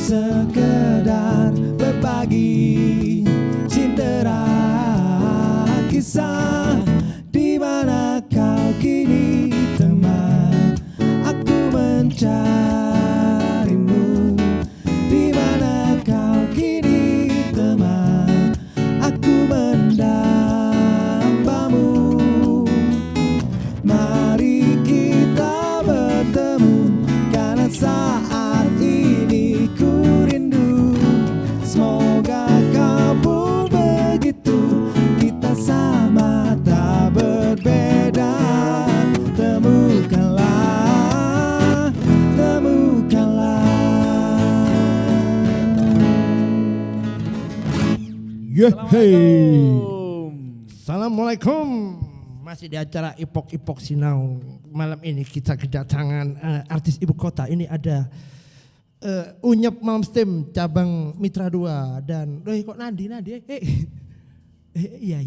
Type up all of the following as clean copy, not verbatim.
sekedar berbagi cindera kisah. Di mana kau kini teman, aku mencarimu. Di mana kau kini teman, aku mendambamu. Mari kita bertemu, karena saat ini ku rindu. Semoga kau pun begitu, kita sama tak berbeda. Temukanlah, temukanlah. Assalamualaikum. Masih di acara Ipok Sinau. Malam ini kita kedatangan artis ibu kota. Ini ada Unyep Malam Steam cabang Mitra 2 dan kok Nandi iya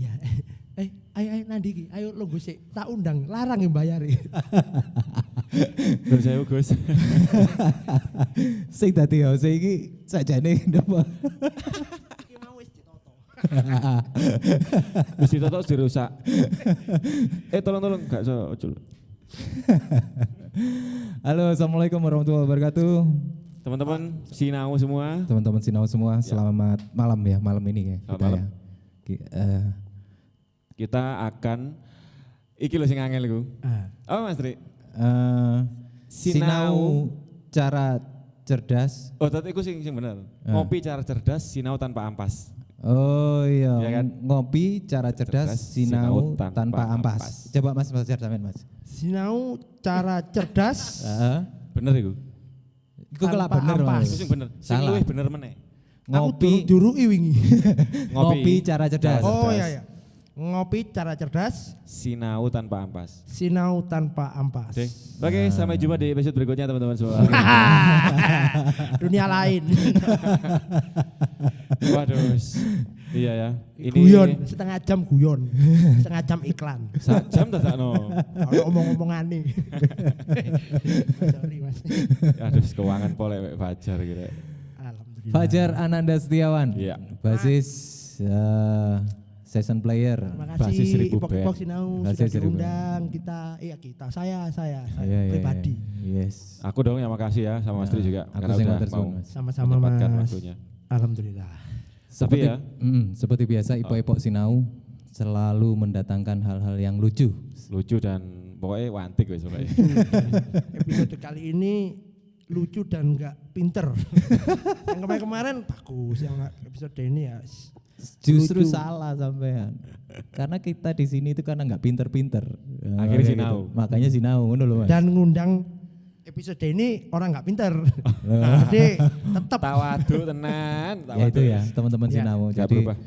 ayo Nandi ayo lo gue sih tak undang larang yang bayari. Terus saya Gus. Sing dadi host iki sajane napa? Iki mau wis ditoto. Wis ditoto dirusak. Tolong gak iso ojol. Halo, assalamualaikum warahmatullahi wabarakatuh. Teman-teman Sinau semua. Teman-teman Sinau semua, selamat malam ya, malam ini ya Selamat kita malam. ya. Kita akan iki lho sing angel iku. Apa Mas Tri? Sinau cara cerdas. Oh, tadi iku sing bener. Ngopi cara cerdas, sinau tanpa ampas. Oh iya, Ya kan? ngopi cara cerdas, sinau tanpa ampas. ampas. Coba Mas Fajar sampean Mas. Sinau cara cerdas. Bener iku. Iku kelak Tanpa bener ampas. Mas. Iku sing bener. Sing Salah. luwih bener meneh. Ngopi, juru wingi. ngopi cara cerdas. Oh iya. Ngopi cara cerdas, Sinau tanpa ampas. sinau tanpa ampas. Oke, sampai jumpa di episode berikutnya teman-teman semua. Dunia lain. Waduh. Iya ya. Ini Guyon, setengah jam guyon. Setengah jam iklan. sak jam dadakno. Kalau omong-omongan nih. Sorry Mas. Aduh, keuangan polek Pak Fajar kira. Alhamdulillah. Fajar Ananda Setiawan, Iya. basis session player. Terima Basis kasih 1000 Ipok band. Sinau Basis sudah 1000 diundang kita saya Iya, pribadi. Yes. Aku dong yang makasih ya sama Mas Tri juga Aku karena sing udah matur mau suwun, Mas. Sama-sama menyempatkan Mas. waktunya. Alhamdulillah. Tapi ya, Seperti biasa Ipok Sinau selalu mendatangkan hal-hal yang lucu. lucu dan pokoknya wantik wis pokoknya. Episode kali ini lucu dan enggak pinter. Yang kemarin-kemarin bagus, yang episode ini ya Justru lucu. salah sampean. Karena kita di sini itu karena nggak pinter-pinter. Akhirnya Kayak sinau. Makanya sinau, ngono loh Mas. dan ngundang episode ini orang nggak pinter. Jadi tetap Tawadu tenan, Ya itu ya teman-teman Ya, sinau. nggak Jadi berubah.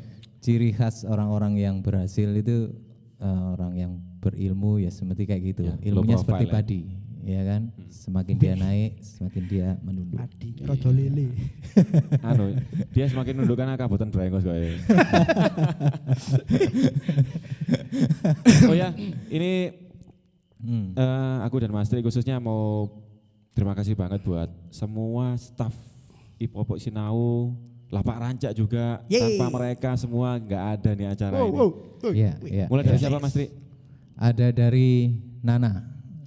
ciri khas orang-orang yang berhasil itu orang yang berilmu ya seperti kayak gitu. Ya, Ilmunya low seperti profile ya. padi, ya kan? Semakin dia naik, semakin dia menunduk. padi rojo lele. Anu, dia semakin nundukkan kabupaten Brengos kayaknya. Oh ya, ini aku dan Mas Tri khususnya mau terima kasih banget buat semua staf Ipok Sinau, Lapak Rancak juga. Yeay. Tanpa mereka semua nggak ada nih acara ini. Iya, iya. Mulai dari iya. siapa Mas Tri? Ada dari Nana.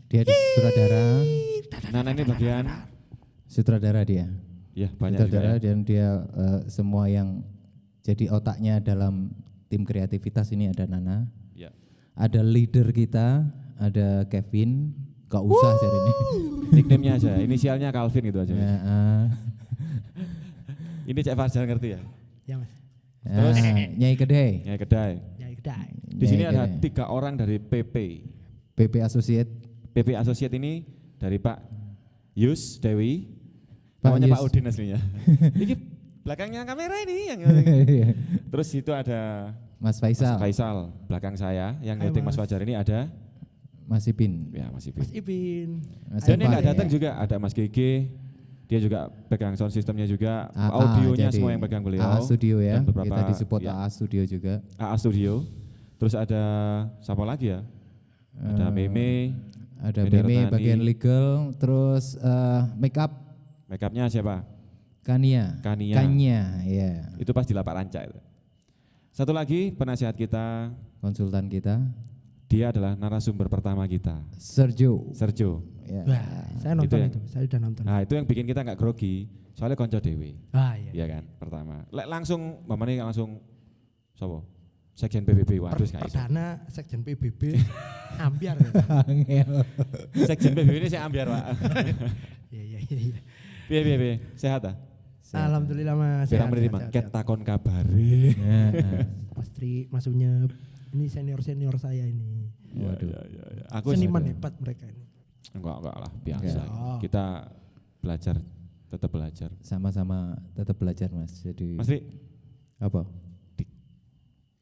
Dia sutradara. Nana ini bagian, Sutradara dia. ya banyak juga Sutradara ya. dan dia semua yang jadi otaknya dalam tim kreativitas ini ada Nana. Ya. Ada leader kita, ada Kevin. Gak usah cari ini. Nickname-nya aja, inisialnya Calvin gitu aja. Ya, Ini Cek Fajar ngerti ya? Ya Mas. Terus? Nyai Kedai. Ya kedai. Ya kedai. Di sini Nyai ada Kedai. 3 orang dari PP. PP Associate. PP Associate ini dari Pak Yus Dewi, Pak namanya Yus. Pak Udin aslinya. Ini belakangnya kamera ini yang terus itu ada Mas Mas Faisal, Faisal belakang saya, yang Hai, nyeting Mas Mas. Fajar ini ada Mas Ipin. ya Mas Mas Ipin. Ipin. Mas Dan ini Ipin. nggak datang juga ada Mas Gigi, dia juga pegang sound systemnya juga, AA, audionya jadi semua yang pegang beliau. AA Studio ya, dan beberapa, kita disupport ya, AA Studio juga. AA Studio. Terus ada siapa lagi ya? Ada Meme, Ada Mede Meme Rotani. bagian legal, terus make up make upnya siapa? Kania. Kania. Kanya, ya. Itu pas di Lapak Ranca itu. Satu lagi penasihat kita, Konsultan kita, dia adalah narasumber pertama kita, Sergio. Ya. Wah, saya nonton yang- itu, saya udah nonton. Nah itu yang bikin kita nggak grogi, soalnya konco dewe, Iya. ya kan, pertama. Lek langsung, mamane langsung, sopo? Sekjen PBB, waduh gak iso. Perdana Sekjen PBB ambiar. Ya. Angel. Sekjen PBB ini saya ambiar Pak. Iya. Piye, sehat ah? Alhamdulillah Mas. Pirang menit Mang, ket takon kabare. Pasti maksudnya ini senior saya ini. Waduh. Ya. Aku Seniman hebat mereka ini. enggak lah, biasa. Enggak. Kita belajar, tetap belajar. Sama-sama tetap belajar Mas. Jadi Mas Ri, apa?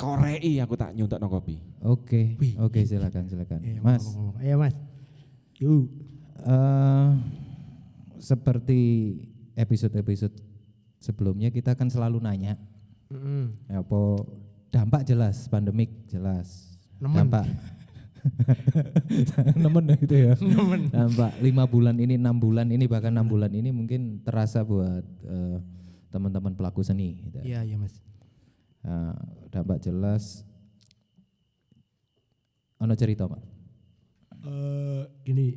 korei aku tak nyuntuk no kopi. Oke, Wih. oke silakan. Mas, Ngomong. Ayo Mas. Yuk. seperti episode-episode sebelumnya kita kan selalu nanya, apa dampak jelas, pandemik jelas, Nemen. dampak nemen gitu ya. Dampak 5 bulan ini, 6 bulan ini, bahkan 6 bulan ini mungkin terasa buat teman-teman pelaku seni. Gitu. Iya Mas. Dampak jelas. Ono cerita Pak? Gini.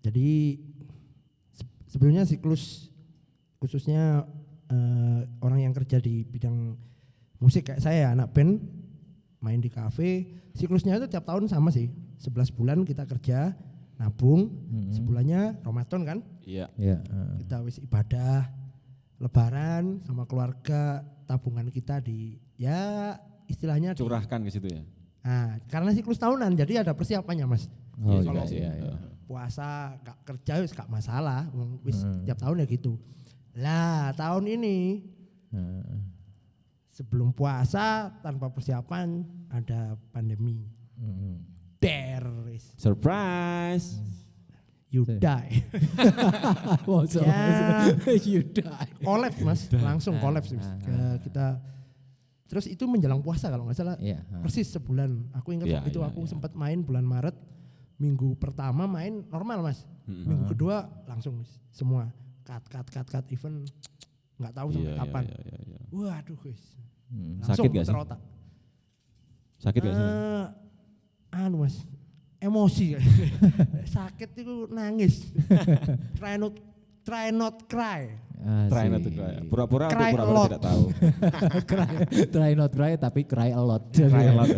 Jadi sebelumnya siklus khususnya orang yang kerja di bidang musik kayak saya, anak band, main di kafe, siklusnya itu tiap tahun sama sih. 11 bulan kita kerja, nabung, sebulannya Ramadan kan, Iya. Ya. kita wis ibadah, lebaran sama keluarga, tabungan kita di ya istilahnya Curahkan ke situ ya. Nah, karena siklus tahunan jadi ada persiapannya Mas. Oh Iya iya, juga sih. iya, iya. Puasa gak kerja wis gak masalah, wis tiap tahun ya gitu. Lah tahun ini sebelum puasa tanpa persiapan ada pandemi. Teroris, Surprise. you die. Ya, You die. collapse Mas, langsung collapse Mas. Kita terus itu menjelang puasa kalau nggak salah. Iya. Persis sebulan. Aku ingat Iya, waktu itu iya, aku iya. sempat main bulan Maret. Minggu pertama main normal Mas. Minggu kedua langsung Mas, semua cut event nggak tahu sampai kapan. Iya. Waduh guys. Sakit gak sih? Otak. Sakit gak sih? Anu Mas, emosi. Sakit itu nangis. Try not cry. Try not to cry. Pura-pura atau Cry a pura-pura lot. tidak tahu. Try not cry tapi cry a lot. Cry a lot.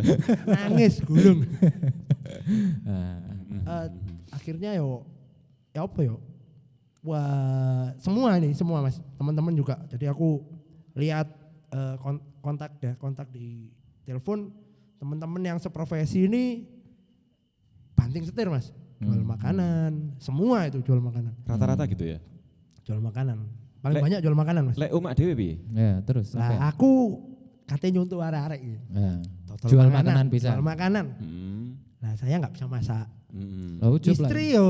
Nangis gulung. Ah, Akhirnya ya apa yo? Wah, semua Mas, teman-teman juga. Jadi aku lihat kontak di telepon teman-teman yang seprofesi ini banting setir Mas. Jual makanan, semua itu jual makanan. Rata-rata gitu ya. Jual makanan. Paling Lek- banyak jual makanan Mas. Lek umak dewe piye? ya terus sampai. Nah, aku katanya nyuntuk arek-arek gitu. Ya. Total Jual makanan bisa. Jual makanan. Hmm. Nah, saya nggak bisa masak. Oh, ujub lah. Istri yo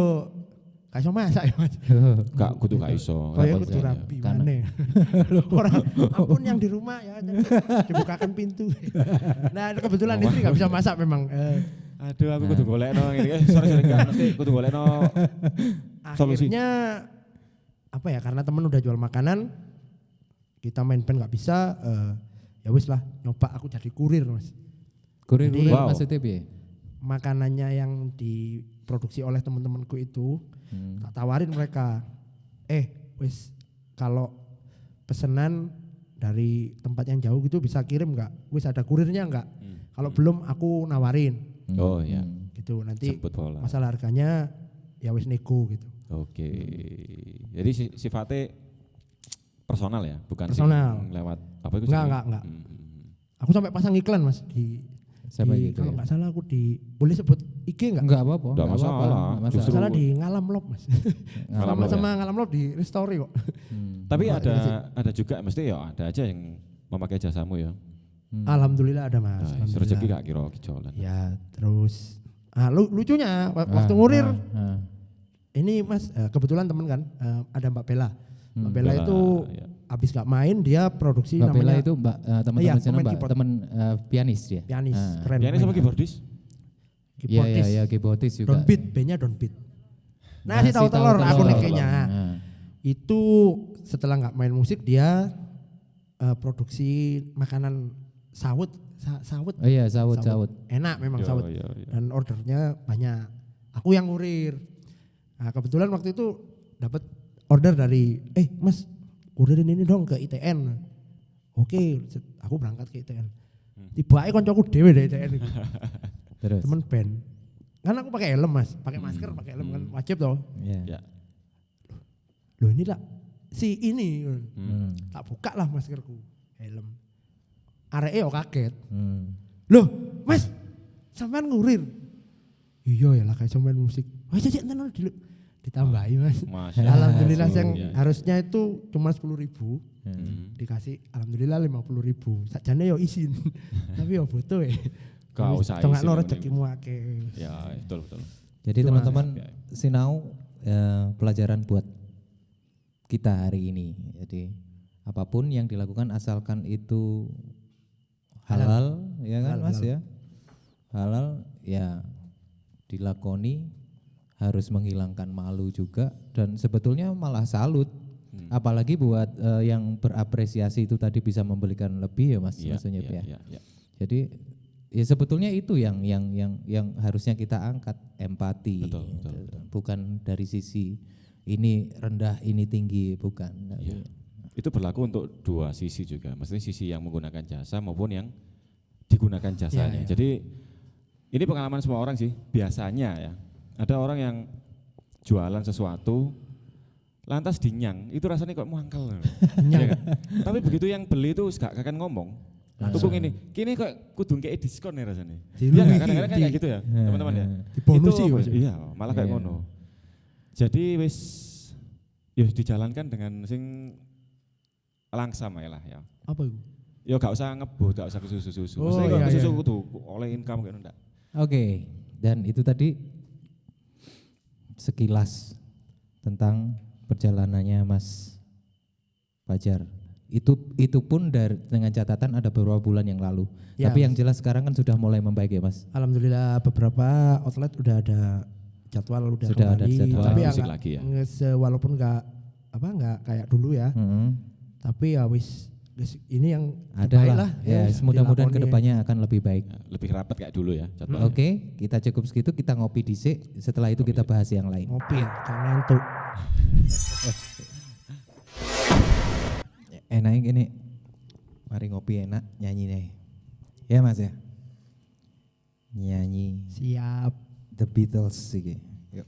gak bisa masak ya Mas. Gak kudu gak iso. Kayak Repot kudu ya. rapi Karena- maneh. Orang ampun yang di rumah ya dibukakan pintu. Nah, kebetulan istri gak bisa masak memang. Aduh aku kudu golekno ngene. Sorry enggak mesti kudu golekno solusi. Akhirnya apa ya, karena temen udah jual makanan, kita main band gak bisa, ya wis lah nyoba aku jadi kurir Mas. Kurir Jadi- Wow. maksudnya piye? Makanannya yang diproduksi oleh teman-temanku itu tak tawarin mereka, wis kalau pesanan dari tempat yang jauh gitu bisa kirim nggak? Wis ada kurirnya nggak? Kalau belum aku nawarin Oh iya. gitu, nanti Jemput bola. masalah harganya ya wis nego gitu. Oke. Jadi sifatnya personal ya, bukan Personal. sing lewat apa itu? Enggak. Aku sampai pasang iklan Mas di Siapa di- gitu kalau ya? nggak salah aku boleh sebut IG nggak? Enggak apa-apa. Enggak enggak masalah. apa-apa, enggak Justru- Salah di Ngalam Lop Mas. Ngalam Lop Sama Ngalam Lop di Restory kok. Tapi Enggak, iya sih. ada juga mesti ya ada aja yang memakai jasamu ya. Alhamdulillah ada Mas. Nah, Alhamdulillah. rezeki gak kira kicolan. Ya terus lucunya waktu ngurir ini Mas, kebetulan temen kan, ada Mbak Bella. Mbak Bella Bella, itu ya. habis gak main dia produksi Mbak Bella namanya itu Mbak teman-teman Iya, sana pemain Mbak, keyboard. teman pianis dia. pianis Ah. keren. Pianis sama keyboardis? Iya Keyboardis. iya keyboardis juga. Downbeat, B-nya downbeat. Nasi tahu telur aku telur. nekenya. Nah. Itu setelah nggak main musik dia produksi makanan sawut. Oh iya, sawut. Enak memang Yo, sawut. yo, yo. Dan ordernya banyak. Aku yang kurir. Nah, kebetulan waktu itu dapat order dari, Mas, kuririn ini dong ke ITN. Oke, aku berangkat ke ITN. Tiba-tiba koncoku dhewe dari ITN itu. Terus. Temen band. Kan aku pakai helm, Mas, pakai masker, pakai helm kan wajib toh. Iya. Ya. Loh ini lah si ini. Hmm. Tak buka lah maskerku, helm. Areke yo kaget. Hmm. Mas, sampean ngurir. Iya ya lah kayak sampean musik. Wah jadi tenan ditambahi Mas. Masya Alhamdulillah Allah. yang Iya. harusnya itu cuma 10.000 dikasih alhamdulillah 50.000. Sakjane yo izin. Tapi yo foto ya. Gak usah Tengah izin, no yang rezekimu akeh. Ya, betul. Jadi Cuma- teman-teman Sinau pelajaran buat kita hari ini. Jadi apapun yang dilakukan asalkan itu halal, ya kan Halal, Mas halal. ya. Halal ya dilakoni, harus menghilangkan malu juga dan sebetulnya malah salut. Apalagi buat yang berapresiasi itu tadi bisa membelikan lebih ya Mas, Iya, maksudnya iya, ya. iya. Jadi ya sebetulnya itu yang harusnya kita angkat, empati. Betul. Bukan dari sisi ini rendah, ini tinggi, bukan. Iya. Itu berlaku untuk dua sisi juga, maksudnya sisi yang menggunakan jasa maupun yang digunakan jasanya. Iya. Jadi ini pengalaman semua orang sih, biasanya ya. Ada orang yang jualan sesuatu, lantas dinyang, itu rasanya kok muangkel. Iya kan? Tapi begitu yang beli itu gak akan ngomong. Tuku kini kok kudu ngekei diskon ya rasanya. Iya nggak? Kadang-kadang kan kayak gitu ya, teman-teman ya. Dibonusi Itu, Mas. iya, malah kayak Iya. ngono. Jadi wis ya dijalankan dengan sing langsam ya lah ya. Apa itu? Ya gak usah ngebut, gak usah kesusu-susu. Oh, Maksudnya iya, kalau kesusu iya. kudu oleh income kayak ndak. Oke, dan itu tadi sekilas tentang perjalanannya Mas Fajar. Itu pun dengan catatan ada beberapa bulan yang lalu. Ya, Tapi Mas. yang jelas sekarang kan sudah mulai membaik ya Mas. Alhamdulillah beberapa outlet udah ada jadwal udah Sudah ada kembali. jadwal. Tapi ya Musik nggak- lagi ya. walaupun nggak kayak dulu ya. Tapi ya wis ini yang Ada terbaik lah. Ya, mudah-mudian dilakoni. kedepannya akan lebih baik. Ya, lebih rapat kayak dulu ya jadwalnya. Oke, kita cukup segitu, kita ngopi dhisik, setelah itu kita bahas yang lain. Ngopi ya, kan ngantuk. Enaknya gini, mari ngopi enak, nyanyi nih. Ya Mas ya? Nyanyi Siap. The Beatles iki. Yuk.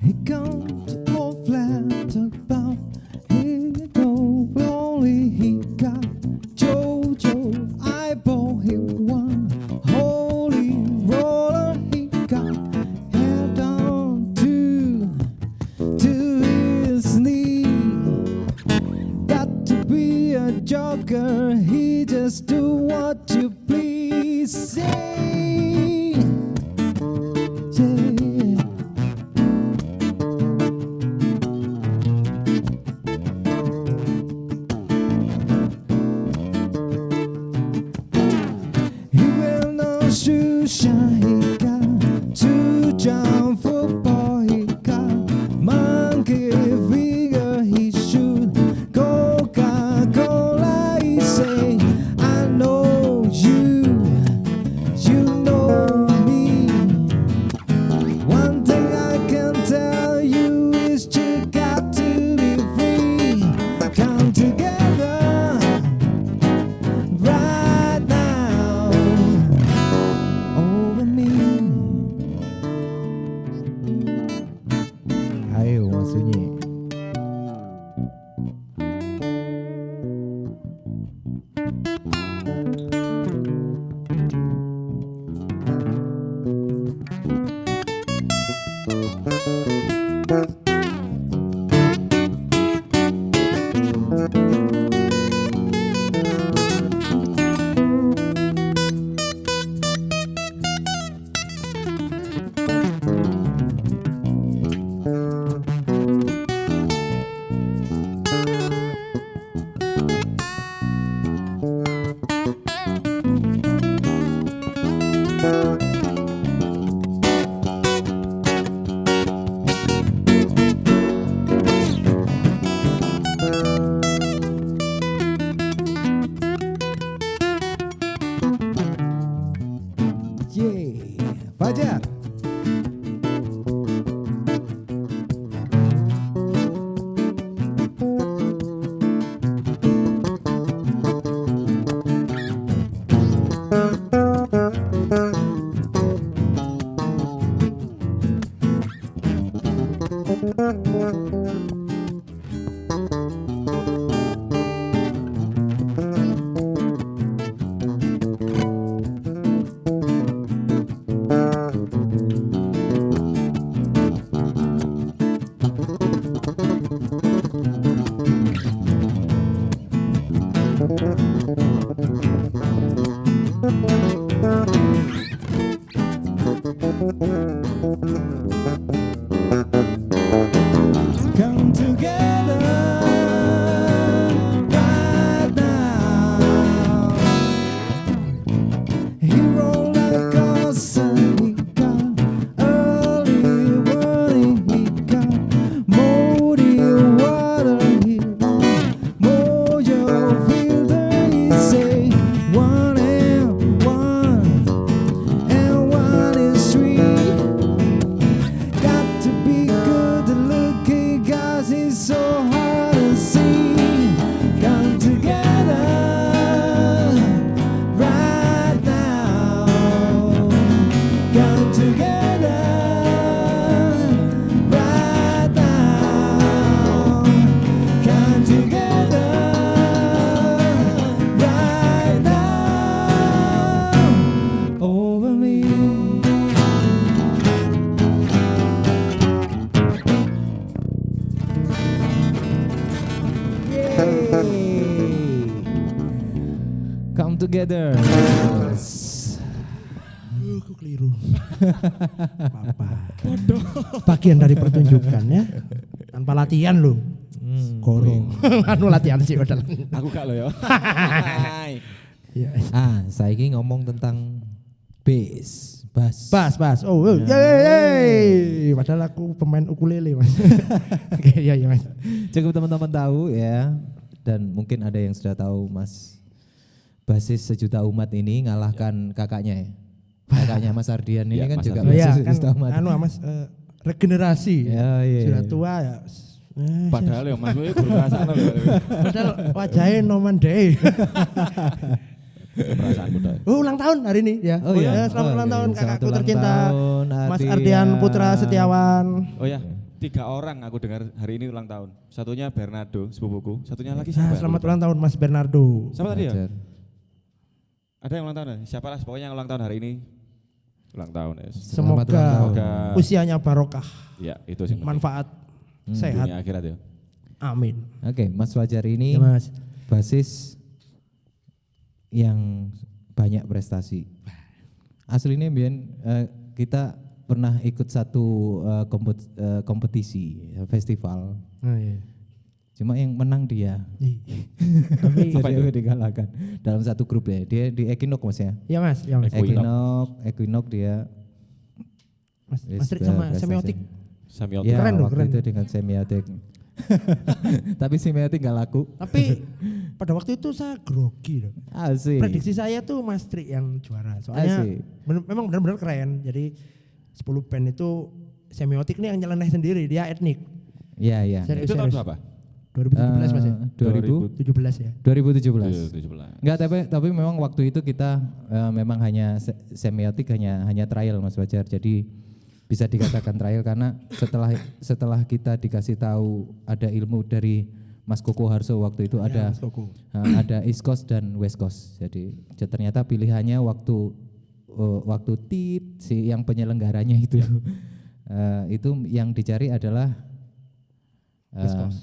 He comes all flat about, he don't only he got Jojo, eyeball, he won holy roller, he got head on to his knee. Got to be a joker, he just do what you please. Say, yeah. He will no shoe shine, he got two jump football, he got monkey finger, he shoot Coca-Cola, he say, I know you know me. One thing I can tell you is you got to be free. Come together right now over me. Yeay, Fajar. Come together right now. He rolled like a sun, he got early warning, he got muddy water, he want more your filter, he say 1 and 1 and 1 is 3. Got to be good looking, cause it's so hard to see. Come together right now. Come together right now. Come together right now. Over me. Come together. Aku keliru. Apa? Bagian dari pertunjukan ya. Tanpa latihan lo. Korong. Anu latihan sih padahal. Aku gak lo ya. Ya. Saiki ngomong tentang bass, bass. Bas. Oh, yeay. Padahal aku pemain ukulele, Mas. Oke, iya Mas. Cukup teman-teman tahu ya, dan mungkin ada yang sudah tahu Mas basis sejuta umat ini ngalahkan kakaknya ya. Kakaknya Mas Ardian ini Ya, kan Mas juga Ardian. Iya, basis kan sejuta umat. anu Mas regenerasi. Ya, iya. Sudah tua ya. Padahal ya Mas gue perasaan loh. Padahal wajahnya noman deh. Perasaan muda. Ulang tahun hari ini ya. Oh iya. Selamat ulang tahun Selamat kakakku ulang tercinta. tahun, Mas Ardian Putra Setiawan. Oh ya, 3 orang aku dengar hari ini ulang tahun. Satunya Bernardo, sepupuku. Satunya lagi siapa? Selamat ulang tahun Mas Bernardo. Siapa tadi ya? Fajar. Ada yang ulang tahun ya? Siapa lah pokoknya yang ulang tahun hari ini. Ulang tahun ya. Selamat ulang tahun. Semoga usianya barokah, ya itu sih. manfaat, sehat. Dunia akhirat ya. Amin. Oke, Mas Fajar ini Ya, Mas. basis yang banyak prestasi. Aslinya Bian kita pernah ikut satu kompetisi festival. Oh, iya. Cuma yang menang dia. Tapi Apa Jadi itu? aku dikalahkan dalam satu grup ya. Dia di Equinox Mas ya. ya Mas, ya Mas. Equinox dia. Mas Rik sama semiotik. Samiotik. Ya, Keren loh, waktu keren. itu dengan semiotik. Tapi semiotik nggak laku. Tapi pada waktu itu saya grogi loh. Asik. Prediksi saya tuh Mas Trik yang juara. Soalnya Asik. memang benar-benar keren. Jadi 10 band itu semiotik nih yang nyeleneh sendiri, dia etnik. Iya, iya. Serius, Itu tahun serius. berapa? 2017 Mas ya? 2000 17 ya. 2017. 2017. Enggak, tapi memang waktu itu kita memang hanya semiotik hanya trial Mas Fajar. Jadi bisa dikatakan trial karena setelah kita dikasih tahu ada ilmu dari Mas Koko Harso waktu itu Ya, Mas Koko. ada East Coast dan West Coast. Jadi ternyata pilihannya waktu si yang penyelenggaranya itu itu yang dicari adalah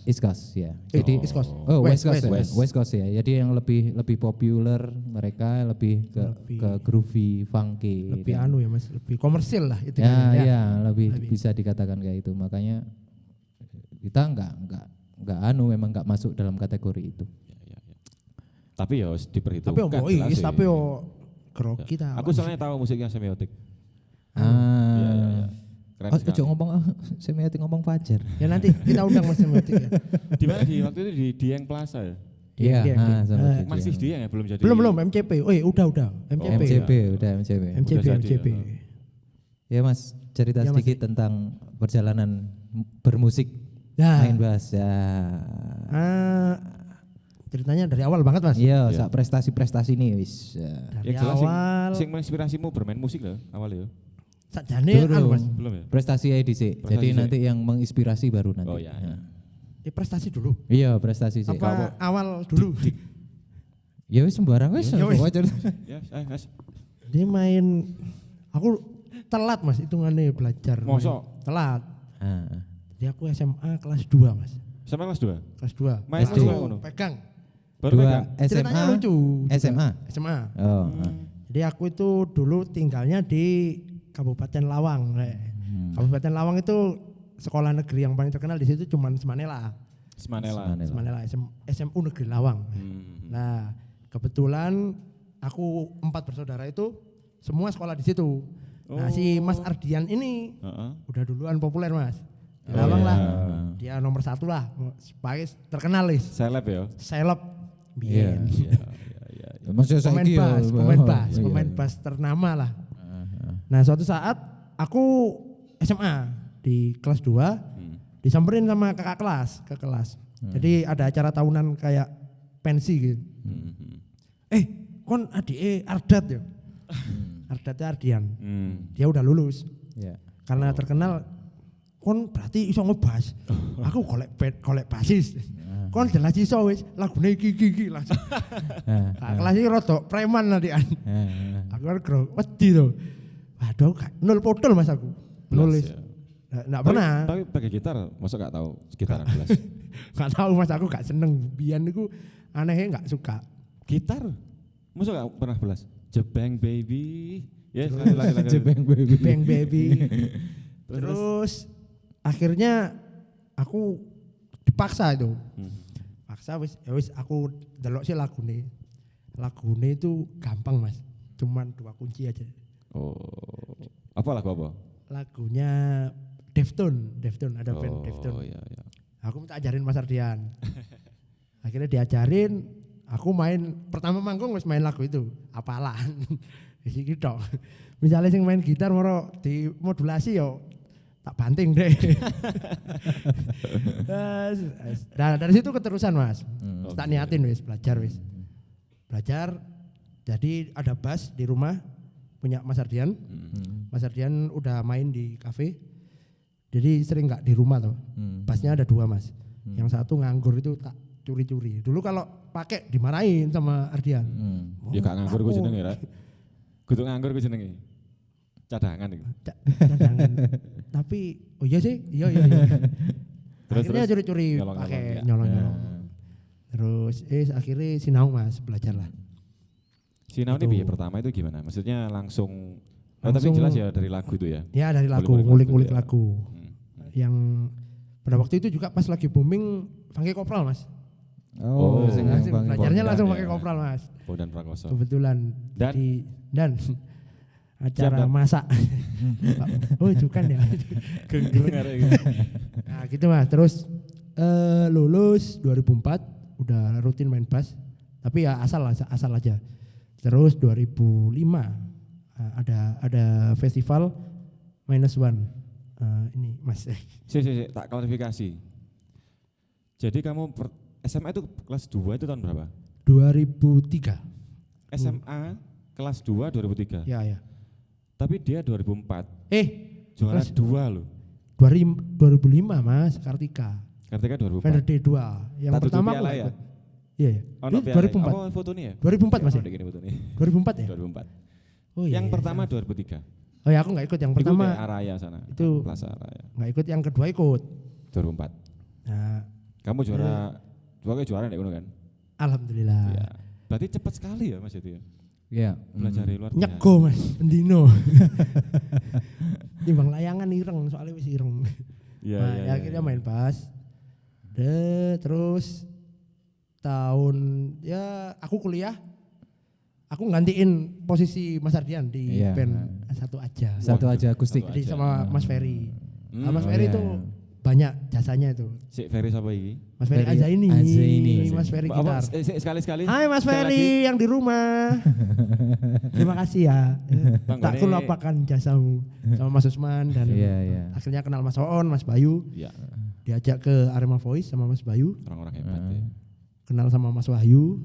East Coast ya. Jadi East Coast. Oh, West Coast. West. West Coast ya. Jadi yang lebih populer mereka lebih ke groovy, funky. Lebih dan- anu ya Mas, lebih komersil lah itu. ya, ya, lebih bisa dikatakan kayak itu. Makanya kita enggak memang enggak masuk dalam kategori itu. Ya. Tapi ya harus diperhitungkan. Tapi jelas Is, sih. tapi grogi kita. Aku soalnya tahu musiknya semiotik. Ah. Iya. Keren sekali. Ojo ngomong semiotik ngomong Fajar. Ya nanti kita undang Mas semiotik ya. Di mana di waktu itu di Dieng Plaza ya? Iya, sama Dieng. Masih dia ya belum jadi. Belum MCP. Oh iya udah MCP. udah MCP. MCP. Ya Mas, cerita Ya, Mas. sedikit tentang perjalanan bermusik, Ya. main bass ya. Ceritanya dari awal banget Mas. Iya, sak prestasi-prestasi nih wis. Ya. Dari Yang jelas awal. sing menginspirasimu bermain musik loh awal ya. Sakjane Belum. Mas. Belum ya? Prestasi aja dhisik. Prestasi Jadi sih. nanti yang menginspirasi baru nanti. Oh iya. Prestasi dulu. Iya, prestasi sih. Apa awal dulu? Ya wis sembarang wis. Ya wis. Wajar. Ya, Mas. Dia main, aku telat Mas hitungannya belajar. Mosok? Telat. Ah. Jadi aku SMA kelas 2 Mas. Sama kelas 2. Kelas 2. Main Baru musik ngono? pegang. Baru Dua pegang. Ceritanya SMA. lucu. SMA. SMA. Oh. Jadi aku itu dulu tinggalnya di Kabupaten Lawang. Kabupaten Lawang itu sekolah negeri yang paling terkenal di situ cuman Semanela. Semanela. Semanela SMU Negeri Lawang. Nah, kebetulan aku 4 bersaudara itu semua sekolah di situ. Nah, si Mas Ardian ini udah duluan populer Mas. Di Lawang lah. Dia nomor 1 lah. Sebagai terkenal lis. Seleb ya. Seleb. Iya. Bien. Maksudnya Pemain saiki ya. bass, Iya, pemain iya. bass ternama lah. Nah, suatu saat aku SMA di kelas 2 disamperin sama kakak kelas ke kelas. Jadi ada acara tahunan kayak pensi gitu. Kon adike Ardat ya. Ardatnya Ardian. Dia udah lulus. Iya. Karena terkenal kon berarti iso ngebas. Aku golek basis. Kon jelas iso wis lagune iki langsung. Kakak kelas iki rada preman nanti an. Aku kan wedi to. Waduh, nol potol Mas aku. Nulis. Enggak pernah. Tapi pakai gitar, masa gak tahu gitaran belas. Enggak tahu Mas, aku gak seneng. Biyen niku anehnya enggak suka. Gitar? Masa gak pernah belas? Jebeng baby. Ya, lagi. Jebeng baby. Bang baby. Terus akhirnya aku dipaksa itu. Paksa wis aku delok sih lagune. Lagune itu gampang Mas. Cuman 2 kunci aja. Oh. Apa lagu apa? Lagunya Deftone ada band Deftone. Oh iya. Aku minta ajarin Mas Ardian. Akhirnya diajarin, aku pertama manggung wis main lagu itu, apalan. Iki tok. Misalnya sing main gitar moro dimodulasi yo tak banting deh. Nah, dari situ keterusan Mas. Tak niatin wis belajar wis. Belajar jadi ada bass di rumah punya Mas Ardian. Mas Ardian udah main di kafe. Jadi sering nggak di rumah tuh. Bassnya ada 2 Mas. Yang satu nganggur itu tak curi-curi. Dulu kalau pakai dimarahin sama Ardian. Ya gak nganggur gue jenenge ra. Kudu nganggur gue jenenge. Cadangan itu. Cadangan. Tapi oh iya sih, iya. Akhirnya curi-curi pakai nyolong-nyolong. Terus akhirnya sinau Mas, belajar lah. Sinau ini biaya pertama itu gimana? Maksudnya langsung tapi jelas ya dari lagu itu ya? Ya dari lagu, ngulik-ngulik ya. lagu. Yang pada waktu itu juga pas lagi booming Funky Kopral Mas. Oh, belajarnya langsung pakai ya. Kopral Mas. Bondan Prakoso. Kebetulan dan acara Dan. masak. Oh itu kan ya. Genggeng Nah gitu Mas, terus lulus 2004 udah rutin main bass. Tapi ya asal aja. Terus 2005 ada festival -1 ini Mas. Tak klarifikasi. Jadi kamu SMA itu kelas 2 itu tahun berapa? 2003. SMA kelas 2 2003. Ya. Tapi dia 2004. Juara kelas 2 loh. 2005 Mas, Kartika. Kartika 2004. Vendor D2. Yang Tak pertama tutupi aku ala ya? ikut. Iya. Ono 2004. Oh, fotonya ya? 2004 Mas ya? Gini fotonya. 2004 ya? 2004. Oh iya. Yang iya, pertama iya. 2003. Oh ya aku nggak ikut yang Ikut pertama. ya, Araya sana. Itu- Plaza Araya. Nggak ikut, yang kedua ikut. 2004. Nah, Kamu juara, juara nek ngono kan? alhamdulillah. Iya. Berarti cepat sekali ya Mas itu ya? Iya. Belajar dari luar biasa. Nyego Mas, pendino. Timbang layangan ireng, soalnya wis ireng. Iya, Nah, iya, ya akhirnya main bass. Terus tahun ya aku kuliah, aku gantiin posisi Mas Ardian di Iya. band satu aja. Satu aja akustik. Jadi aja. sama Mas Ferry. Nah, Mas Oh, Ferry iya, itu iya. banyak jasanya itu. Si Ferry sapa iki? Mas Ferry Ferry Azaini. Azaini. Mas Ferry Apa, gitar. sekali-sekali. Hai Mas sekali lagi. Ferry yang di rumah. Terima kasih ya. Bang, Tak ini- kulapakan jasamu sama Mas Usman dan Iya, iya. akhirnya kenal Mas Oon, Mas Bayu. Ya, Diajak ke Arema Voice sama Mas Bayu. orang-orang hebat ya. Kenal sama Mas Wahyu.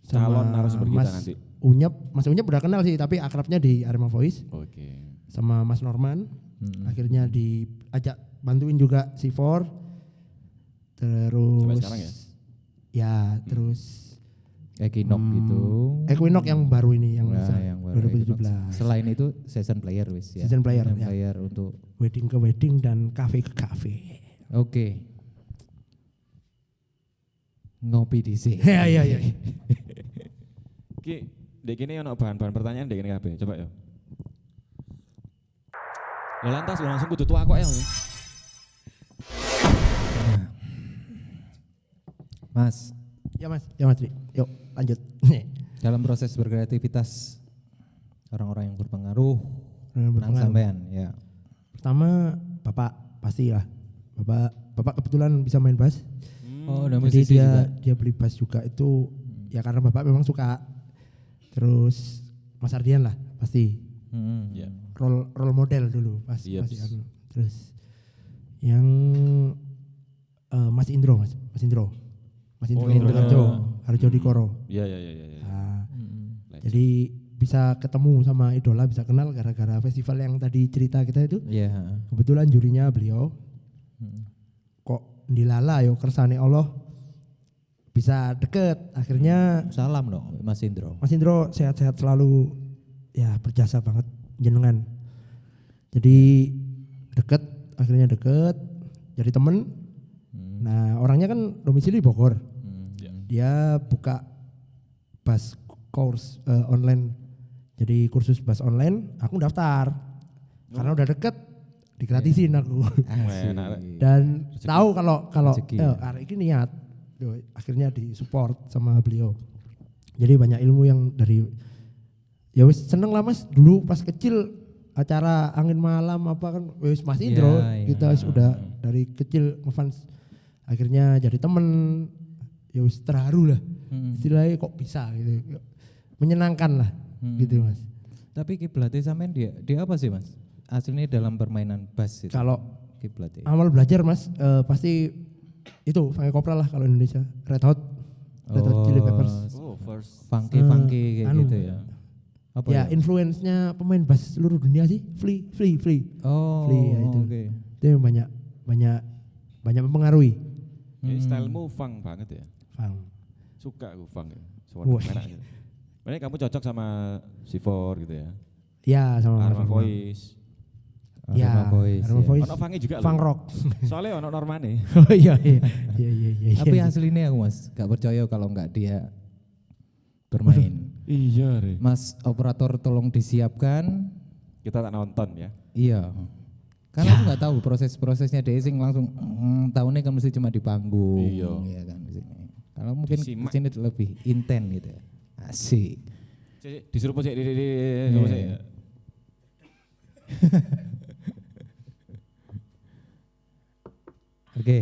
Sama Calon narasumber kita Mas nanti. Unyep. Mas Unyep udah kenal sih tapi akrabnya di Arema Voice. Oke. Sama Mas Norman. Akhirnya diajak bantuin juga si For. Terus Sampai sekarang ya? Ya, terus Equinox gitu. Equinox yang baru ini yang, Nah, yang baru 2017. Equinox. Selain itu season player wis ya. Season player, Season ya. player untuk Wedding ke wedding dan cafe ke cafe. oke. Ngopi di sini. Ya ya ya. Ki, dek ini ono bahan-bahan pertanyaan dek ini kabeh. Coba ya. Lah lantas lo langsung kudu tua kok ya. Mas, Ya Mas, Dri. Yuk lanjut. dalam proses berkreativitas orang-orang yang berpengaruh nang Berpengaruh. sampean ya. Pertama Bapak pasti lah. Bapak kebetulan bisa main bass. Oh, udah Jadi musisi juga. dia beli bass juga itu ya karena Bapak memang suka. Terus Mas Ardian lah pasti Ya. role model dulu pas Iya, pasti anu. Terus yang Mas Indro. Oh, Indro Indro. Harjo Dikoro. Iya, iya, iya, iya. Nah, Legend. jadi bisa ketemu sama idola, bisa kenal gara-gara festival yang tadi cerita kita itu. Iya. Kebetulan jurinya beliau. Kok dilala yo kersane Allah bisa deket. Akhirnya Salam dong Mas Indro. Mas Indro sehat-sehat selalu, ya berjasa banget jenengan. Jadi akhirnya deket, jadi temen. Nah orangnya kan domisili Bogor. Ya. Dia buka bass course online. Jadi kursus bass online, aku daftar. Karena udah deket, digratisin aku. Asik. Enak. Dan tahu kalau Rezeki, ya. hari ini niat. Yo, akhirnya disupport sama beliau. Jadi banyak ilmu yang dari ya wis seneng lah Mas. Dulu pas kecil acara angin malam apa kan wis Mas Indro, Iya, iya. kita sudah dari kecil ngefans. Akhirnya jadi temen, ya wis terharu lah. Istilahnya kok bisa gitu. Menyenangkan lah gitu Mas. Tapi kiblatnya sampean dia apa sih Mas? Aslinya dalam permainan bass itu. Kalau kiblatnya. awal belajar Mas pasti itu Funky Kopral lah kalau Indonesia. Red Hot Chili Peppers. Oh, first. Funky kayak anu, gitu ya. Apa Ya influence-nya pemain bass seluruh dunia sih, Flea. Oh, Flea, ya itu. oke. Itu yang banyak mempengaruhi. Jadi stylemu funk banget ya. Fang. Suka aku funk ya. Wah. Suara enak gitu. Makanya kamu cocok sama C4 gitu ya. Ya sama Arma Mas Arma. Voice. Ya, Arma Voice. Arma ya. Voice. Ono funknya juga Funk loh. rock. Soalnya ono normane. Oh iya. Tapi aslinya aku Mas, gak percaya kalau nggak dia bermain. Iya, Re. Mas operator tolong disiapkan. Kita tak nonton ya. Iya. Karena aku nggak tahu proses-prosesnya dia sing langsung tahunnya kan mesti cuma di panggung. Iya. Kan di sini. Kalau mungkin di Disimak. sini lebih inten gitu ya. Asik. Disuruh posisi di Iya. Oke.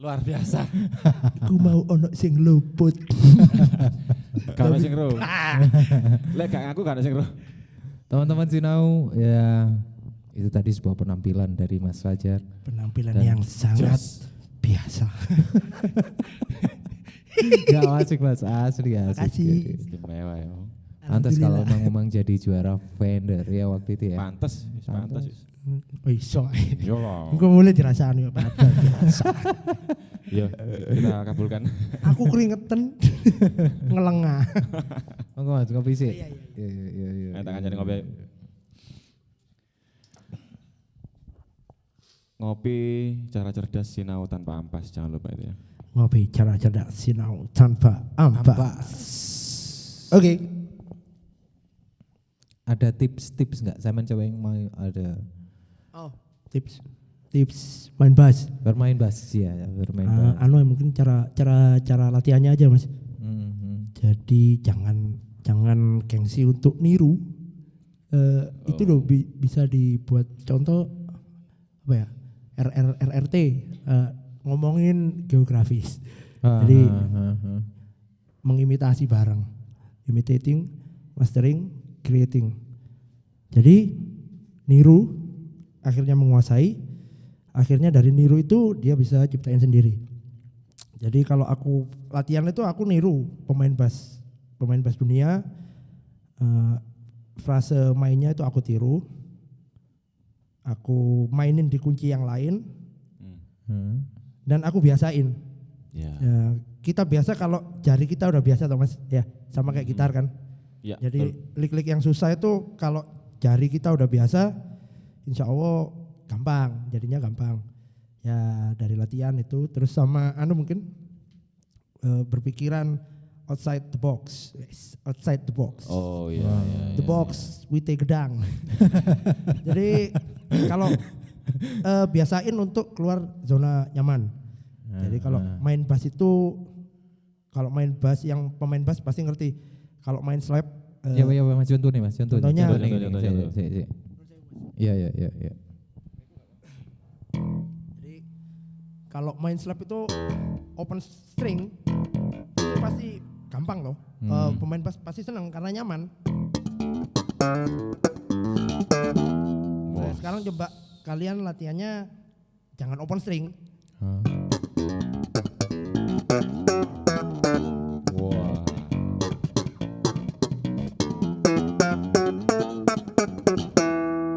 Luar biasa. Aku mau ono sing luput. Gak ono sing ro. Lek gak aku gak ono sing ro. Teman-teman Sinau, ya itu tadi sebuah penampilan dari Mas Fajar. Penampilan Dan yang sangat biasa. Gak asik Mas, asli asik. Makasih. Istimewa ya. Pantas kalau Alhamdulillah. ngomong jadi juara Fender ya waktu itu ya. Pantes, pantes. Oh iso. Yo lah. Engko mulai dirasani padha biasa. Yo, kita kabulkan. Aku keringetan ngelengah. Monggo Mas, ngopi sih. Iya, Iya. Ayo tak kancane ngopi. Ngopi cara cerdas sinau tanpa ampas, jangan lupa itu ya. Ngopi cara cerdas sinau tanpa ampas. Oke. Ada tips-tips nggak? Saya mencoba yang mau ada Oh, tips main bass. bermain bass ya, bermain bass. Anu mungkin cara latihannya aja Mas. Mhm. Jadi jangan gengsi untuk niru. Itu loh bisa dibuat contoh apa ya? RRT ngomongin geografis. Jadi mengimitasi bareng. Imitating, mastering, creating. Jadi niru akhirnya menguasai, akhirnya dari niru itu dia bisa ciptain sendiri. Jadi kalau aku latihan itu aku niru pemain bass dunia, frase mainnya itu aku tiru, aku mainin di kunci yang lain, dan aku biasain. Ya. Kita biasa kalau jari kita udah biasa toh Mas, ya sama kayak gitar kan. Ya. Jadi lik-lik yang susah itu kalau jari kita udah biasa, insya Allah gampang, jadinya gampang. Ya dari latihan itu, terus sama mungkin berpikiran outside the box, yes, outside the box. Oh iya. The box we take gedang. Jadi kalau biasain untuk keluar zona nyaman. Jadi kalau main bass itu, kalau main bass yang pemain bass pasti ngerti. Kalau main slap, Ya Mas, contoh nih Mas, contoh. Contohnya. Contoh. Iya. Jadi kalau main slap itu open string itu pasti gampang loh. Pemain bass pasti senang karena nyaman. Nah, sekarang coba kalian latihannya jangan open string. Wah.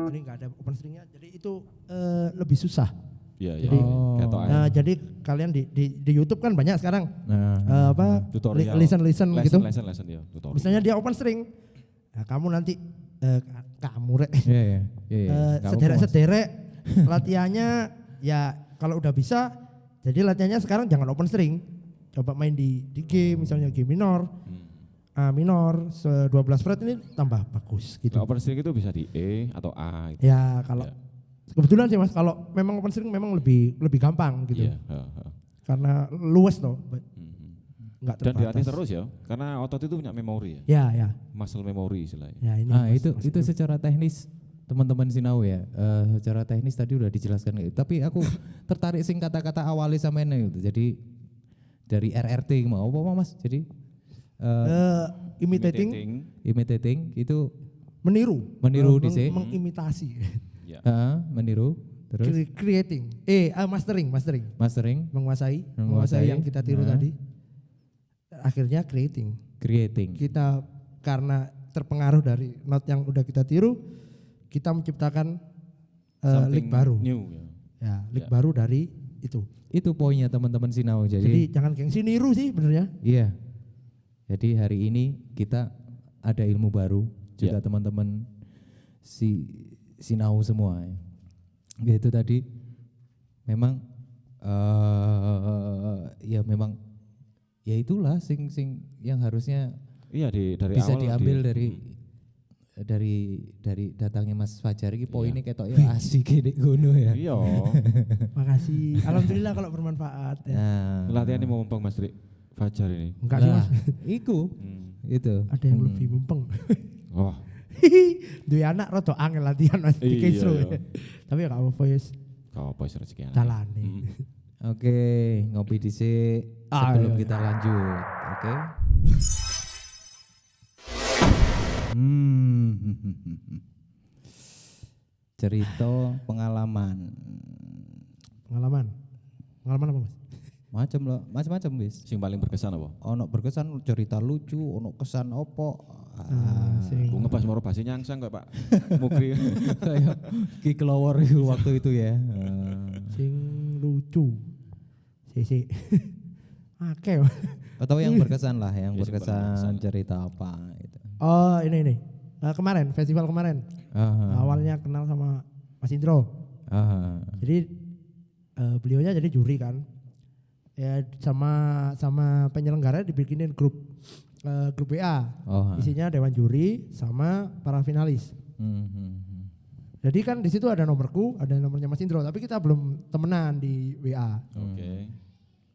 Ini nggak ada open stringnya, jadi itu lebih susah. Iya. Jadi, Ketokan. Nah, jadi kalian di YouTube kan banyak sekarang Tutorial. listen gitu. Lesson ya, tutorial. Misalnya dia open string, nah kamu nanti kamu rek Iya. sederek latihannya ya kalau udah bisa, jadi latihannya sekarang jangan open string, coba main di G misalnya G minor, A minor, 12 fret ini tambah bagus gitu. Nah, open string itu bisa di E atau A gitu. Ya kalau kebetulan sih Mas, kalau memang open string memang lebih gampang gitu. Iya. Karena luas loh, nggak Dan dilatih terbatas. terus ya, karena otot itu punya memori ya. Ya. Muscle memory istilahnya. Ya ini. Ah, Mas, itu Mas secara teknis teman-teman sinau ya. Secara teknis tadi udah dijelaskan gitu. Tapi aku tertarik sing kata-kata awalnya sama ini gitu. Jadi dari RRT mau apa Mas? Jadi imitating itu meniru dhisik. mengimitasi. Ya. Meniru terus Creating. Mastering. Menguasai yang kita tiru tadi. Akhirnya creating. Kita karena terpengaruh dari not yang udah kita tiru, kita menciptakan lick baru. New, ya lick baru dari itu. Itu poinnya teman-teman sinau. Jadi jangan gengsi niru sih benernya. Iya. Jadi hari ini kita ada ilmu baru juga teman-teman sinau semua. Ya itu tadi memang ya memang ya itulah sing yang harusnya dari bisa awal diambil dari datangnya Mas Fajar ini poinnya ketok ya asik gini gono ya. Iya. Makasih. Alhamdulillah kalau bermanfaat ya. Latihan ini mau mumpung Mas Fajar ini. Enggak sih Mas. Iku. Itu. Ada yang lebih mumpung. Oh. Dua anak rada angel latihan Mas di Kesro. Tapi ya gak apa-apa ya. Gak apa-apa rezeki. Jalani. Oke, ngopi dhisik sebelum kita lanjut. Oke. Cerita pengalaman Pengalaman apa Mas? Macam-macam wis. Sing paling berkesan apa? Ono berkesan cerita lucu, ono kesan opo. Aku ngepas moro basi nyangsang kok Pak Mukri. Kayak Ki Kelowor waktu itu ya. Sing lucu. Si. Oke. Atau yang berkesan lah, yang berkesan cerita apa gitu. Oh ini. Kemarin, festival kemarin. Awalnya kenal sama Mas Indro. Jadi beliaunya jadi juri kan. Ya sama penyelenggara dibikinin grup WA. Isinya dewan juri sama para finalis. Jadi kan di situ ada nomorku, ada nomornya Mas Indro, tapi kita belum temenan di WA. Oke.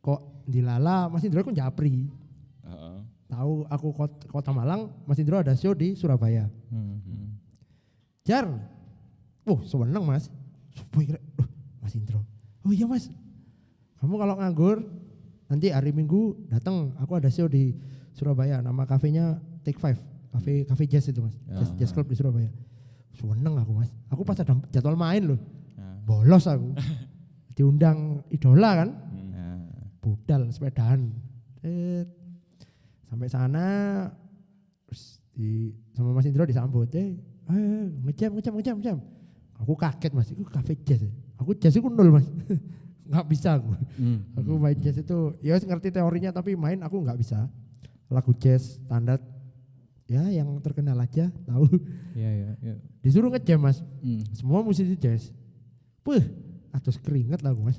Kok dilala Mas Indro kan japri. Tahu aku kota Malang, Mas Indro ada show di Surabaya. Jar, seneng Mas. Mas Indro. Oh iya Mas, kamu kalau nganggur nanti hari Minggu datang, aku ada show di Surabaya, nama kafenya Take 5, kafe jazz itu Mas, jazz club di Surabaya. Seneng aku Mas, aku pas ada jadwal main loh, bolos aku, diundang idola kan, budal sepedaan, sampai sana sama Mas Indro disambut, ngejam. Aku kaget Mas, itu kafe jazz, aku jazz itu nol Mas, nggak bisa aku, aku main jazz itu, ya ngerti teorinya tapi main aku nggak bisa, lagu jazz standar. Ya yang terkenal aja tahu. Iya. Disuruh ngejam Mas. Semua musisi jazz. Atus keringet lah Mas.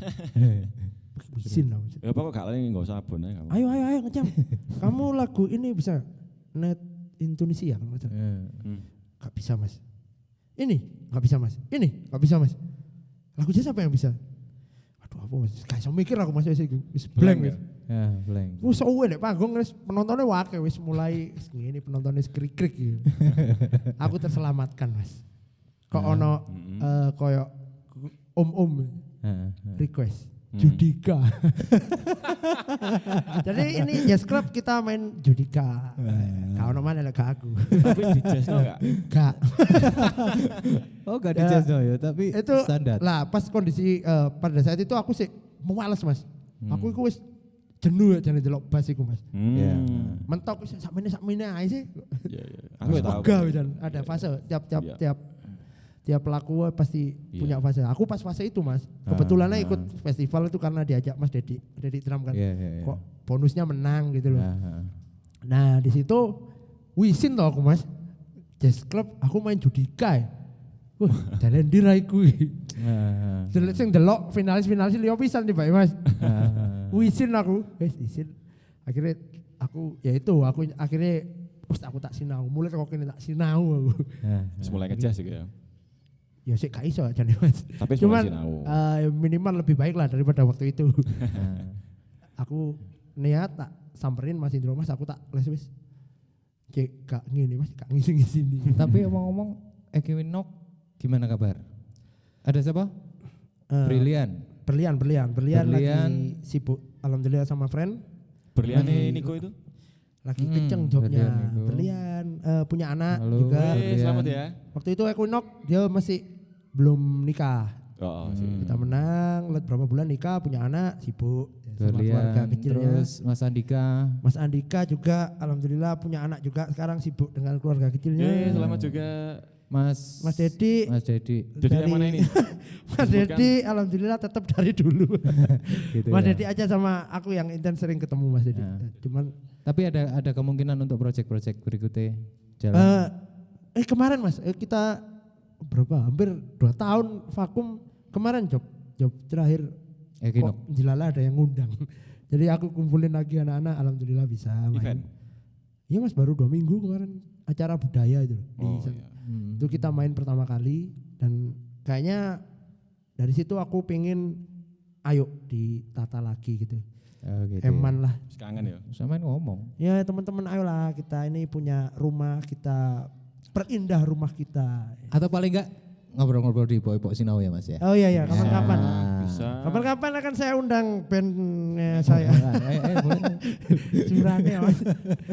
Bisin lah Mas. Ya apa kok gak lagi enggak usah abon aja. Ayo ngejam. Kamu lagu ini bisa net Indonesia kan Mas. Gak bisa Mas. Ini gak bisa Mas. Ini gak bisa Mas. Lagu jazz apa yang bisa? Aduh apa Mas. Kayak mikir aku Mas wis blank ya. Blank. Wis nek panggung wis penontonnya wake wis mulai ngene penontonnya krik-krik gitu. Aku terselamatkan Mas. Kok ono koyo om request Judika. Jadi ini jazz club kita main Judika. Kau ono mana lek aku. Tapi di jazz enggak? Enggak. Oh enggak di jazz ya, tapi itu standar. Lah pas kondisi pada saat itu aku sih males Mas. Aku iku wis jenuh aja delok bass iku Mas. Mentok wis sakmene ae sih. Iya. Aku tahu. Ada fase tiap pelaku pasti punya fase. Aku pas fase itu Mas. Kebetulan ikut festival itu karena diajak Mas Dedi Drum kan. Kok bonusnya menang gitu loh. Nah, di situ wisin toh aku Mas. Jazz club aku main Judika. Jalan dirai kuwi. Sing delok finalis liya pisan tiba Mas. Wisin aku, isin. Akhirnya aku akhirnya aku tak sinau, mulai kok kene tak sinau aku. Mulai ngejazz gitu ya. Ya sik gak iso jane Mas. Tapi cuman minimal lebih baik lah daripada waktu itu. Aku niat tak samperin Mas Indro Mas, aku tak les wis. Cek gak ngene Mas, gak ngisi-ngisi. Tapi ngomong-ngomong Eki Winok Gimana kabar? Ada siapa? Brilian. Berlian Berlian. lagi sibuk alhamdulillah sama friend. Berliannya Niko itu? Lagi kenceng jobnya. Berlian Niko. Berlian punya anak Halo, juga. Berlian. Selamat ya. Waktu itu Equinox dia masih belum nikah. Oh, sih. Kita menang, lihat berapa bulan nikah, punya anak, sibuk sama Berlian. keluarga kecilnya. Terus Mas Andika. Mas Andika juga alhamdulillah punya anak juga, sekarang sibuk dengan keluarga kecilnya. Selamat juga. Mas Dedi. Dedi. Jadi yang mana ini? Mas Dedi alhamdulillah tetap dari dulu. Gitu Mas ya. Dedi aja sama aku yang intens sering ketemu Mas Dedi. Ya. Cuman Tapi ada kemungkinan untuk proyek-proyek berikutnya jalan. kemarin Mas kita berapa? Hampir 2 tahun vakum. Kemarin job terakhir Equinox. kok Jilala ada yang ngundang. Jadi aku kumpulin lagi anak-anak alhamdulillah bisa main. Event. Iya Mas baru 2 minggu kemarin acara budaya itu. Oh, Di iya. Itu kita main pertama kali dan kayaknya dari situ aku pengen ayo ditata lagi gitu. Oh, gitu. Eman lah. Kangen ya. Sama ngomong. Ya teman-teman ayolah kita ini punya rumah, kita perindah rumah kita. Atau paling enggak ngobrol-ngobrol di Ipok Sinau ya Mas ya. Oh iya kapan-kapan. Bisa. Kapan-kapan akan saya undang bandnya saya. Boleh. Curangnya Mas.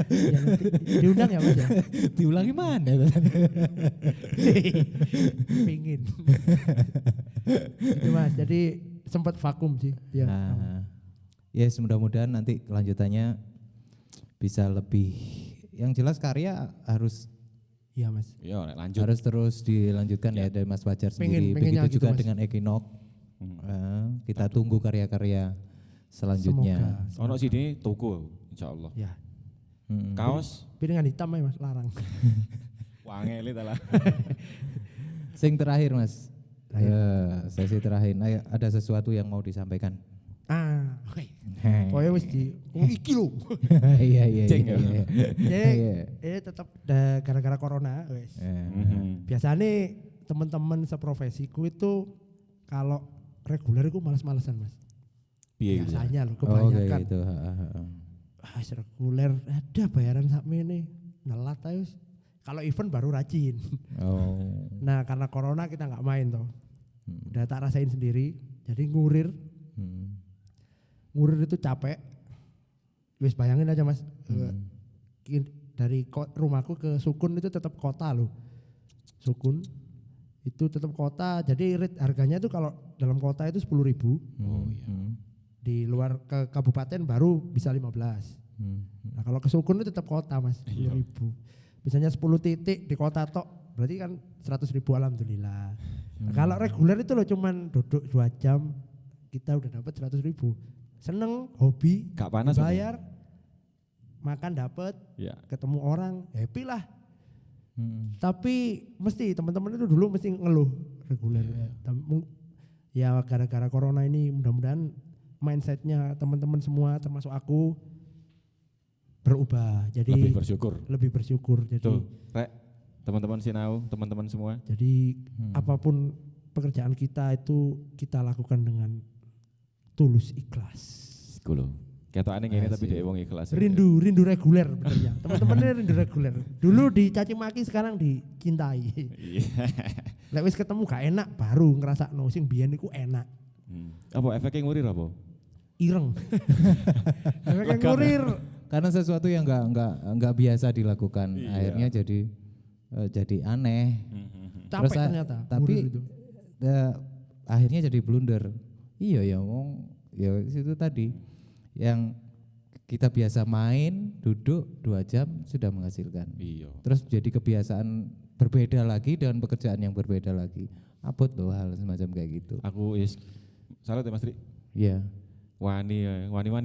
Ya, nanti diundang ya Mas ya. Diulangi mana? Pingin. Gitu Mas. Jadi sempat vakum sih. Ya. Nah, yes mudah-mudahan nanti kelanjutannya bisa lebih. Yang jelas karya harus Iya Mas. Iya, lanjut. harus terus dilanjutkan ya dari Mas Fajar sendiri. pengennya Begitu gitu, juga Mas. dengan Equinox. Kita tunggu karya-karya selanjutnya. Semoga. Ono sini toko insyaallah. Ya. Kaos Piringan hitam ya Mas, larang. wangele ta lah. Sing terakhir Mas. Sesi terakhir. Ayo, ada sesuatu yang mau disampaikan. Oke. Pokoknya wis di iki lho. Iya. Ceng ya. Jadi tetap gara-gara corona wis. Biasanya teman-teman seprofesiku itu kalau reguler itu malas-malesan Mas. Piye gitu. Biasanya loh Oh kebanyakan. kayak gitu. Reguler ada bayaran sakmene nelat aja wis. Kalau event baru rajin. Oh. Nah karena corona kita nggak main toh. Udah tak rasain sendiri. Jadi ngurir itu capek. Wis bayangin aja Mas. Dari rumahku ke Sukun itu tetap kota loh. Sukun itu tetap kota. Jadi rate harganya tuh kalau dalam kota itu 10.000. Oh iya. Di luar ke kabupaten baru bisa 15. Nah kalau ke Sukun itu tetap kota Mas, 10.000. Misalnya 10 titik di kota tok, berarti kan 100.000 alhamdulillah. Nah, kalau reguler itu loh cuman duduk 2 jam, kita udah dapat 100.000. Seneng, hobi, Gak panas bayar, makan dapat, Ya. ketemu orang, happy lah. Tapi mesti teman-teman itu dulu mesti ngeluh reguler. Ya gara-gara corona ini mudah-mudahan mindsetnya teman-teman semua termasuk aku berubah. Jadi Lebih bersyukur. Jadi Tuh, Rek, teman-teman Sinau, teman-teman semua. jadi apapun pekerjaan kita itu kita lakukan dengan tulus ikhlas. Iku lho. Ketokane ngene tapi dhek wong ikhlas. Rindu reguler benernya. Teman-temannya rindu reguler. Dulu dicaci maki sekarang dicintai. Iya. Lek wis ketemu gak enak baru ngerasakno sing biyen iku enak. Apa efeknya ngurir apa? Ireng. Efeknya ngurir. Karena sesuatu yang nggak biasa dilakukan, akhirnya jadi aneh. Capek ternyata. Tapi ngurir itu. akhirnya jadi blunder. Iya ya, ya itu tadi yang kita biasa main, duduk 2 jam sudah menghasilkan. Iya. Terus jadi kebiasaan berbeda lagi dengan pekerjaan yang berbeda lagi. Abot loh hal semacam kayak gitu. Aku salah ya Mas Tri. Iya. Wani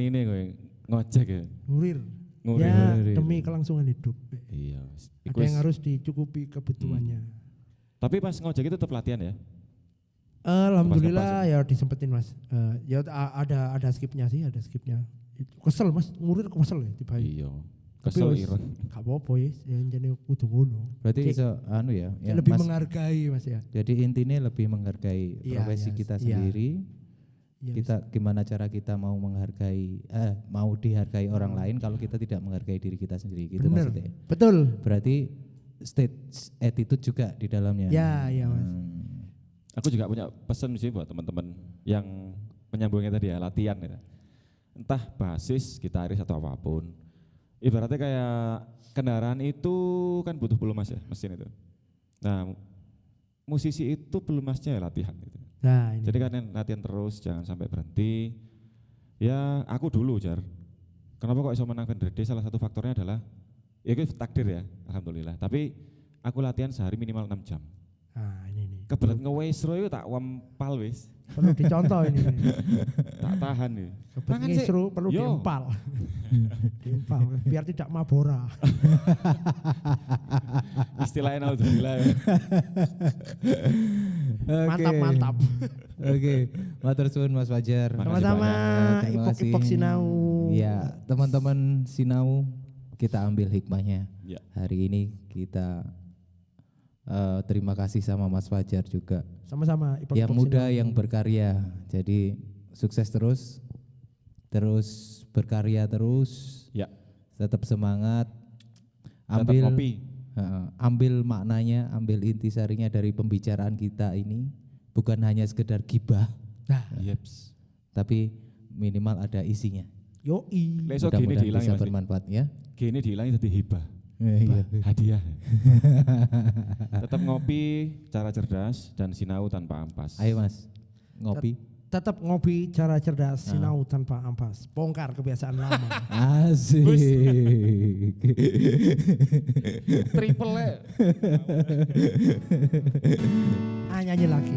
ini kowe ngojek ya. Ngurir. Ngurir. Ya Ngurir. demi kelangsungan hidup. Iya. Ada yang harus dicukupi kebutuhannya. Tapi pas ngojek itu tetap latihan ya? Alhamdulillah ya disempetin Mas. Ya ada skipnya sih, ada skipnya. Kesel Mas, ngurir kesel ya tiba. Iya. Kesel wis, ireng. gak apa-apa ya, yang jane kudu ngono. Berarti Cek, iso ya lebih Mas, menghargai Mas ya. jadi intinya lebih menghargai Iya, profesi iya, kita iya. sendiri. Ya, Kita gimana cara kita mau menghargai mau dihargai orang lain kalau kita tidak menghargai diri kita sendiri gitu bener, maksudnya. betul. Berarti state attitude juga di dalamnya. Ya, iya Mas. Aku juga punya pesan sih buat teman-teman yang menyambungnya tadi ya, latihan ya. Entah basis, gitaris atau apapun. Ibaratnya kayak kendaraan itu kan butuh pelumas ya, mesin itu. Nah, musisi itu pelumasnya ya latihan gitu. Nah, ini. Jadi kan latihan terus, jangan sampai berhenti. Ya, aku dulu Jar. Kenapa kok iso menang Band Rede? Salah satu faktornya adalah ya itu takdir ya, alhamdulillah. Tapi aku latihan sehari minimal 6 jam. Nah, ini. Kebelet nge-wesro itu tak wempal wis. Perlu dicontoh ini. Tak tahan nih. Kebelet ngisru perlu diempal. Diempal biar tidak mabora. Istilahnya naudzubillah ya. Mantap. Oke, matur suwun Mas Fajar. Sama-sama Ipok Sinau. Ya, teman-teman Sinau, kita ambil hikmahnya. Ya. Hari ini kita terima kasih sama Mas Fajar juga. Sama-sama Ipok Yang muda Sinau. yang berkarya. Jadi sukses terus berkarya terus. Ya. Tetap semangat. Tetap ngopi. Ambil maknanya, ambil intisarinya dari pembicaraan kita ini, bukan hanya sekedar gibah, Yeps. tapi minimal ada isinya. Yoi. Leso gini Mudah-mudahan dihilangi bisa Mas. bermanfaat ya. Gini dihilangi jadi hibah. Iya. Hadiah. Tetap ngopi cara cerdas dan sinau tanpa ampas. Ayo Mas, ngopi. Tetap ngopi cara cerdas, sinau tanpa ampas. Bongkar kebiasaan lama. Asik. Triple. Nyanyi lagi.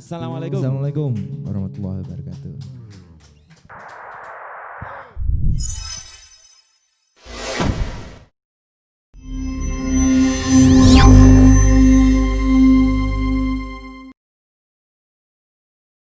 Assalamualaikum. Assalamualaikum warahmatullahi wabarakatuh.